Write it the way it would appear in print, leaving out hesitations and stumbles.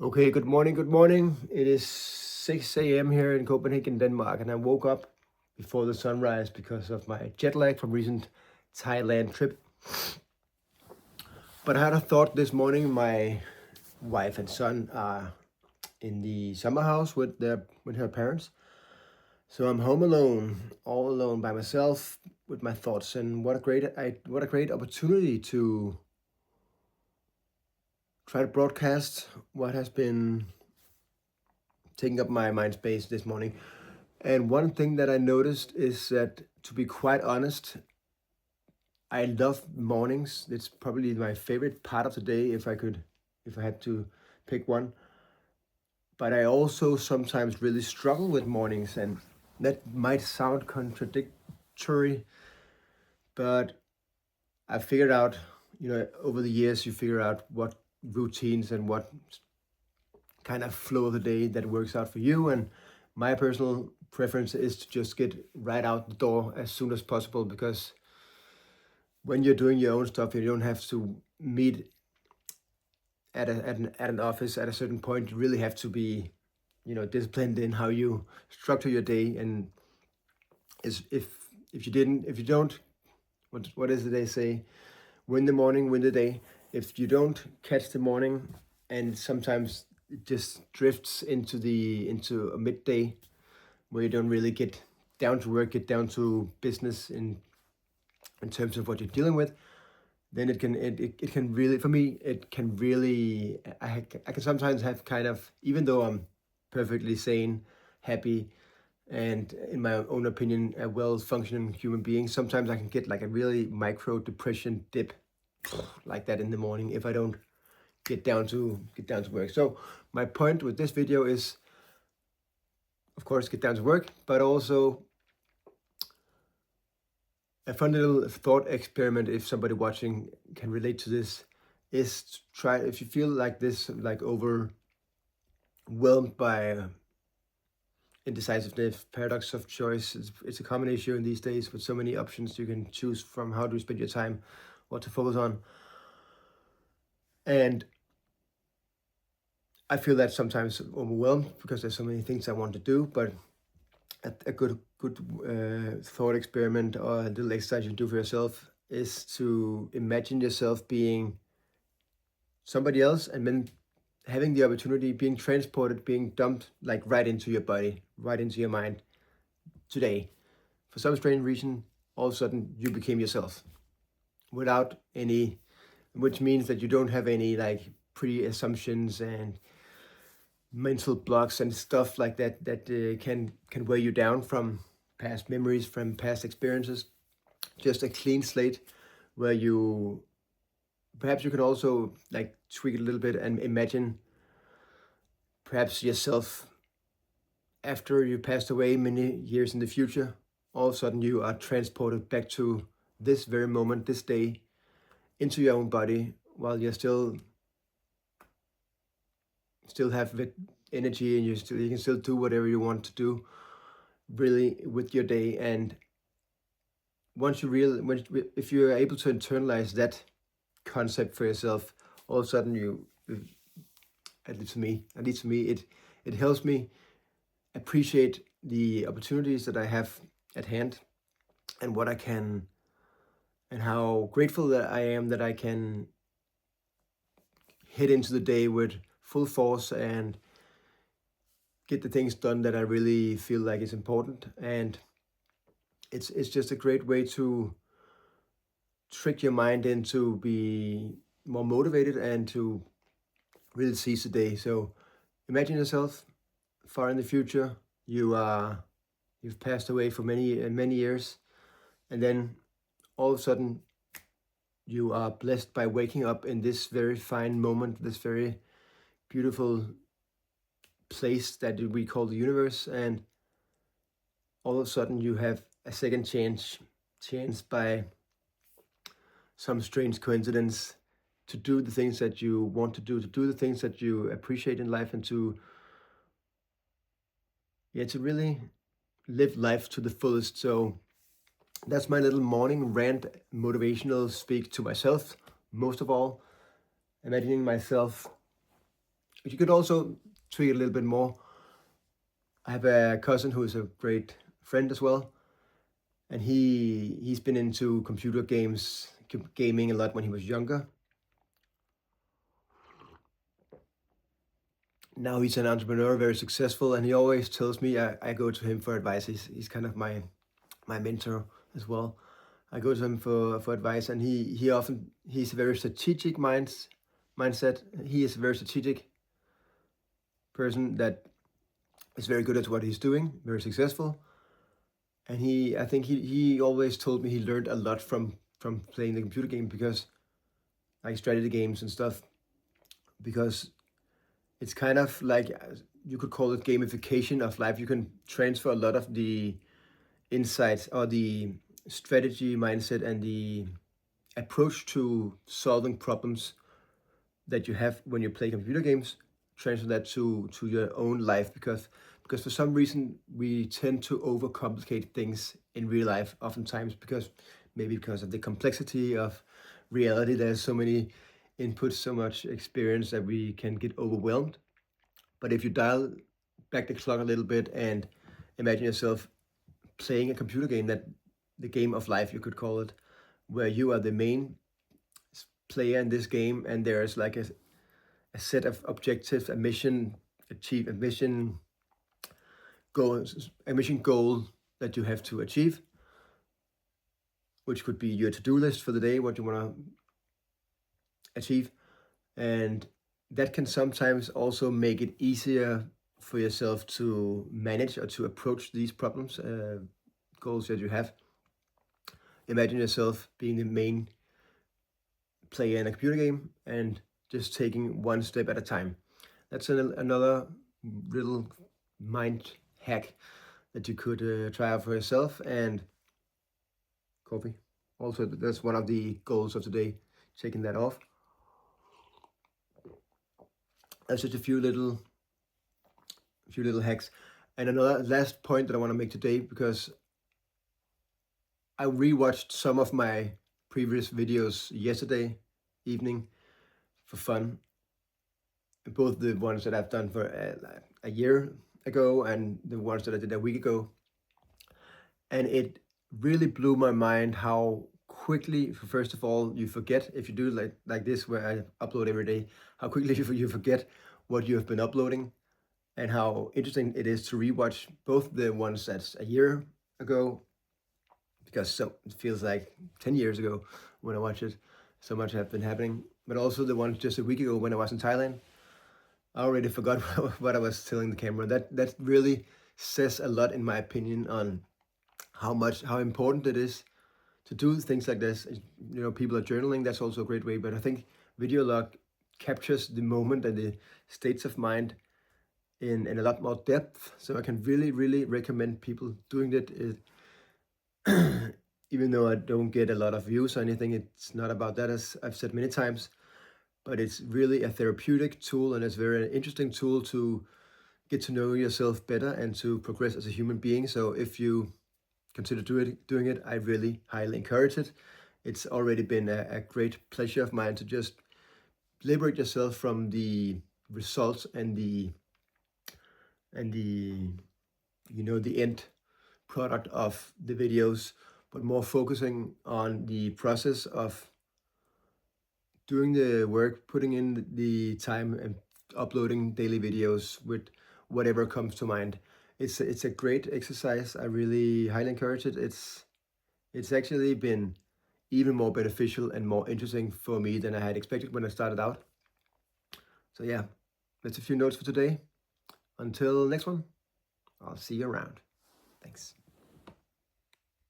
Okay, good morning, good morning. It is 6 a.m. here in Copenhagen, Denmark, and I woke up before the sunrise because of my jet lag from recent Thailand trip. But I had a thought this morning. My wife and son are in the summer house with her parents. So I'm home alone, all alone by myself with my thoughts. And what a great opportunity to try to broadcast what has been taking up my mind space this morning. And one thing that I noticed is that, to be quite honest, I love mornings. It's probably my favorite part of the day if I had to pick one. But I also sometimes really struggle with mornings, and that might sound contradictory, but I figured out, over the years, you figure out what routines and what kind of flow of the day that works out for you. And my personal preference is to just get right out the door as soon as possible, because when you're doing your own stuff, you don't have to meet at an office at a certain point. You really have to be, disciplined in how you structure your day. And is if you don't, what is it they say? Win the morning, win the day. If you don't catch the morning, and sometimes it just drifts into a midday where you don't really get down to work, get down to business in terms of what you're dealing with, then it can really, for me, it can really, I can sometimes have kind of, even though I'm perfectly sane, happy, and in my own opinion, a well-functioning human being, sometimes I can get like a really micro depression dip like that in the morning if I don't get down to work. So my point with this video is, of course, get down to work, but also a fun little thought experiment, if somebody watching can relate to this, is to try, if you feel like this, like overwhelmed by indecisiveness, paradox of choice. It's a common issue in these days with so many options you can choose from, how to spend your time, what to focus on. And I feel that sometimes overwhelmed because there's so many things I want to do. But a good thought experiment or a little exercise you do for yourself is to imagine yourself being somebody else, and then having the opportunity, being transported, being dumped like right into your body, right into your mind today. For some strange reason, all of a sudden you became yourself without any, which means that you don't have any like pre-assumptions and mental blocks and stuff like that can weigh you down from past memories, from past experiences. Just a clean slate where you perhaps you can also like tweak it a little bit and imagine perhaps yourself after you passed away many years in the future. All of a sudden you are transported back to this very moment, this day, into your own body, while you're still have the energy, and you can still do whatever you want to do really with your day. And once if you're able to internalize that concept for yourself, all of a sudden at least to me, it helps me appreciate the opportunities that I have at hand, and what I can, and how grateful that I am that I can head into the day with full force and get the things done that I really feel like is important. And it's just a great way to trick your mind into be more motivated and to really seize the day. So imagine yourself far in the future. You've passed away for many years, and then all of a sudden you are blessed by waking up in this very fine moment, this very beautiful place that we call the universe. And all of a sudden you have a second chance by some strange coincidence to do the things that you want to do the things that you appreciate in life, and to really live life to the fullest. So that's my little morning rant, motivational speak to myself. Most of all, imagining myself But you could also tweak it a little bit more. I have a cousin who is a great friend as well, and he's been into computer games, gaming a lot when he was younger. Now he's an entrepreneur, very successful, and he always tells me I go to him for advice. He's kind of my mentor as well. I go to him for advice, and he's a very strategic mindset. He is a very strategic person that is very good at what he's doing, very successful. And I think he always told me he learned a lot from playing the computer game, because like strategy games and stuff, because it's kind of like, you could call it gamification of life. You can transfer a lot of the insights or the strategy mindset and the approach to solving problems that you have when you play computer games, transfer that to your own life, because for some reason we tend to overcomplicate things in real life oftentimes, because of the complexity of reality. There's so many inputs, so much experience, that we can get overwhelmed. But if you dial back the clock a little bit and imagine yourself playing a computer game, that the game of life, you could call it, where you are the main player in this game, and there's like a set of objectives, a mission goal that you have to achieve, which could be your to-do list for the day, what you want to achieve. And that can sometimes also make it easier for yourself to manage or to approach these problems, goals that you have. Imagine yourself being the main player in a computer game and just taking one step at a time. That's another little mind hack that you could try out for yourself. And coffee. Also, that's one of the goals of today, taking that off. That's just a few little hacks. And another last point that I want to make today, because I rewatched some of my previous videos yesterday evening for fun, both the ones that I've done for a year ago and the ones that I did a week ago. And it really blew my mind how quickly, first of all, you forget, if you do like this, where I upload every day, how quickly you forget what you have been uploading, and how interesting it is to rewatch both the ones that's a year ago, because it feels like 10 years ago when I watch it. So much has been happening, but also the ones just a week ago when I was in Thailand. I already forgot what I was telling the camera. That really says a lot, in my opinion, on how important it is to do things like this. You know, people are journaling, that's also a great way, but I think video log captures the moment and the states of mind in a lot more depth. So I can really recommend people doing it. Even though I don't get a lot of views or anything, it's not about that, as I've said many times, but it's really a therapeutic tool, and it's a very interesting tool to get to know yourself better and to progress as a human being. So if you consider doing it, I really highly encourage it. It's already been a great pleasure of mine to just liberate yourself from the results and the the end product of the videos, but more focusing on the process of doing the work, putting in the time, and uploading daily videos with whatever comes to mind. It's a great exercise. I really highly encourage it. It's actually been even more beneficial and more interesting for me than I had expected when I started out. So yeah, that's a few notes for today. Until next one, I'll see you around. Thanks.